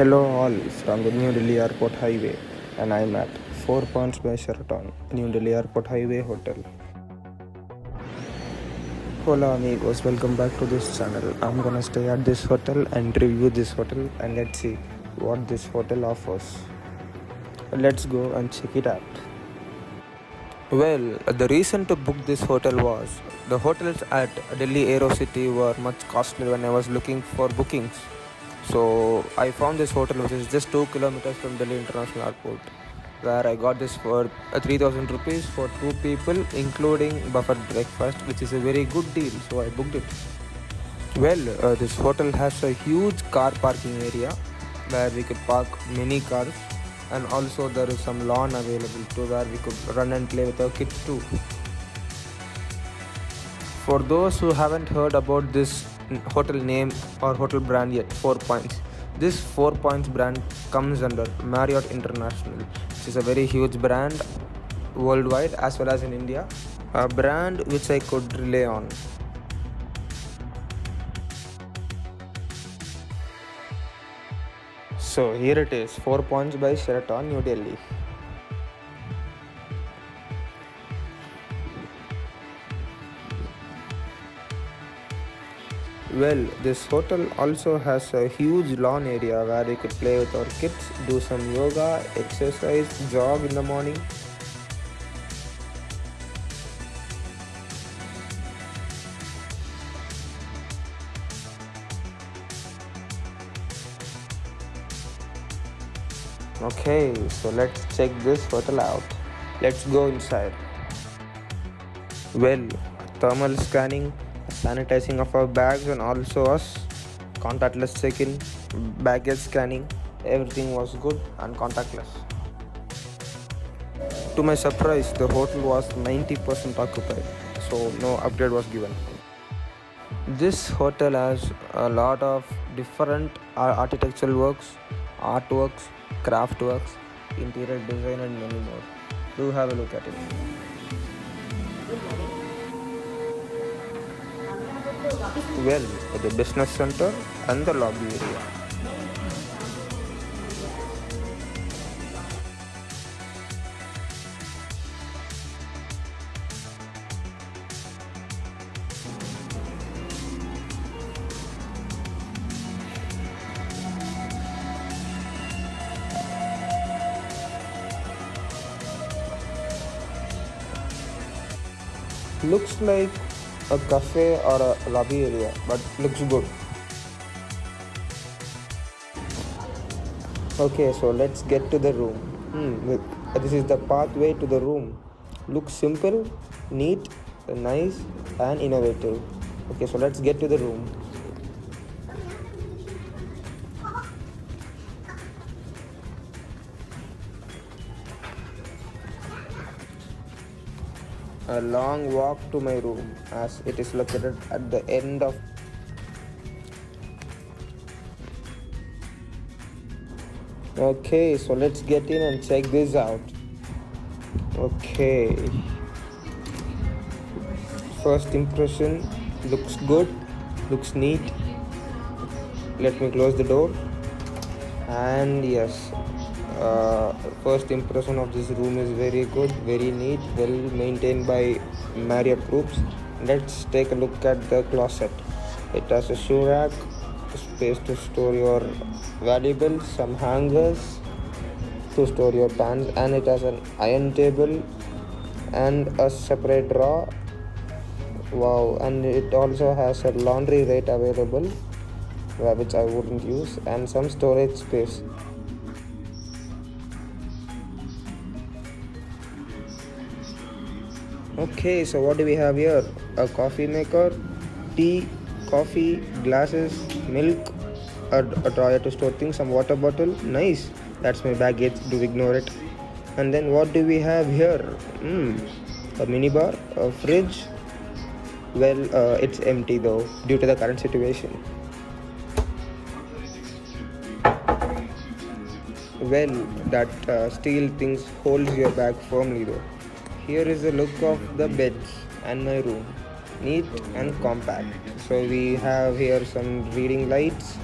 Hello all from the New Delhi Airport Highway, and I'm at 4 Points by Sheraton, New Delhi Airport Highway Hotel. Hola amigos, welcome back to this channel. I'm gonna stay at this hotel and review this hotel, and let's see what this hotel offers. Let's go and check it out. Well, the reason to book this hotel was the hotels at Delhi Aerocity were much costly when I was looking for bookings. So I found this hotel which is just 2 kilometers from Delhi International Airport, where I got this for 3000 rupees for 2 people, including buffet breakfast, which is a very good deal. So I booked it. Well, this hotel has a huge car parking area where we could park many cars, and also there is some lawn available too where we could run and play with our kids too. For those who haven't heard about this hotel name or hotel brand yet, 4 Points. This 4 Points brand comes under Marriott International, which is a very huge brand worldwide as well as in India, a brand which I could rely on. So here it is, 4 Points by Sheraton, New Delhi. Well, this hotel also has a huge lawn area where we could play with our kids, do some yoga, exercise, jog in the morning. Okay, so let's check this hotel out. Let's go inside. Well, thermal scanning, sanitizing of our bags and also us, contactless check-in, baggage scanning, everything was good and contactless. To my surprise, the hotel was 90% occupied, so no upgrade was given. This hotel has a lot of different architectural works, artworks, craft works, interior design and many more. Do have a look at it. Well, the business center and the lobby area. Looks like a cafe or a lobby area, but looks good. Okay, so let's get to the room. This is the pathway to the room. Looks simple, neat, nice, and innovative. Okay, so let's get to the room. A long walk to my room as it is located at the end of. Okay, so let's get in and check this out. Okay, first impression, looks good, looks neat. Let me close the door. And yes, first impression of this room is very good, very neat, well maintained by Marriott groups. Let's take a look at the closet. It has a shoe rack, space to store your valuables, some hangers to store your pants, and it has an iron table and a separate drawer. Wow, and it also has a laundry rate available, which I wouldn't use, and some storage space. Okay, so what do we have here? A coffee maker, tea, coffee, glasses, milk, a drawer to store things, some water bottle. Nice. That's my baggage. Do ignore it. And then what do we have here? A minibar, a fridge. Well, it's empty though due to the current situation. Well, that steel things holds your bag firmly though. Here is a look of the beds and my room, neat and compact. So we have here some reading lights,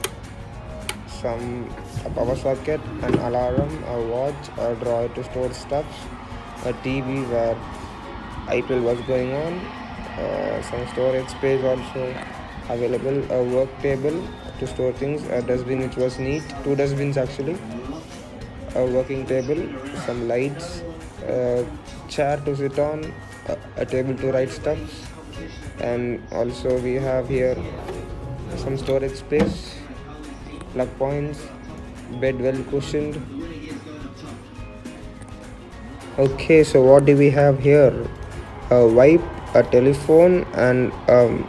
a power socket, an alarm, a watch, a drawer to store stuff, a TV where IPL was going on, some storage space also available, a work table to store things, a dustbin which was neat, two dustbins actually, a working table, some lights, a chair to sit on, a table to write stuff, and also we have here some storage space, plug points, bed well cushioned. Okay, so what do we have here? A wipe, a telephone, and a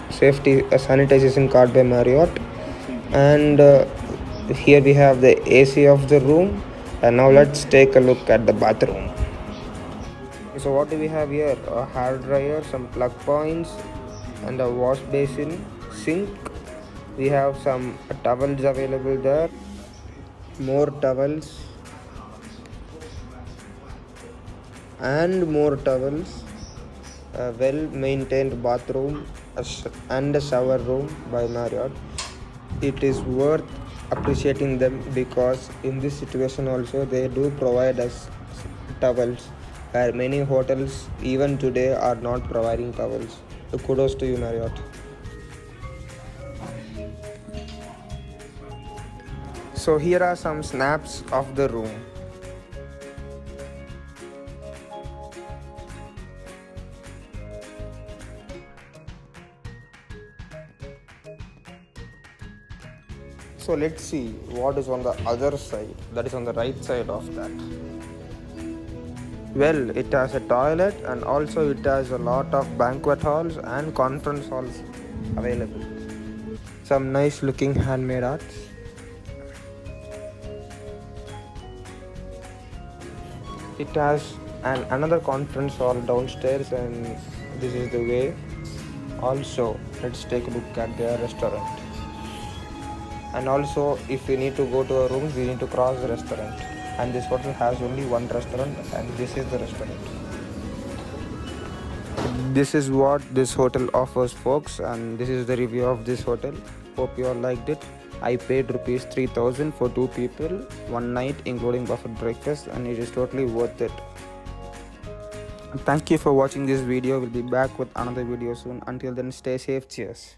sanitization card by Marriott. And here we have the AC of the room. And now let's take a look at the bathroom. So what do we have here? A hair dryer, some plug points, and a wash basin, sink. We have some towels available there, more towels, and more towels, a well-maintained bathroom and a shower room by Marriott. It is worth appreciating them because in this situation also they do provide us towels where many hotels even today are not providing towels. So kudos to you, Marriott. So here are some snaps of the room. So let's see what is on the other side, that is on the right side of that. Well, it has a toilet and also it has a lot of banquet halls and conference halls available. Some nice looking handmade arts. It has another conference hall downstairs and this is the way. Also, let's take a look at their restaurant. And also if we need to go to a room, we need to cross the restaurant, and this hotel has only one restaurant and this is the restaurant. This is what this hotel offers, folks, and this is the review of this hotel. Hope you all liked it. I paid rupees 3,000 for 2 people, 1 night including buffet breakfast, and it is totally worth it. Thank you for watching this video. We'll be back with another video soon. Until then, stay safe. Cheers.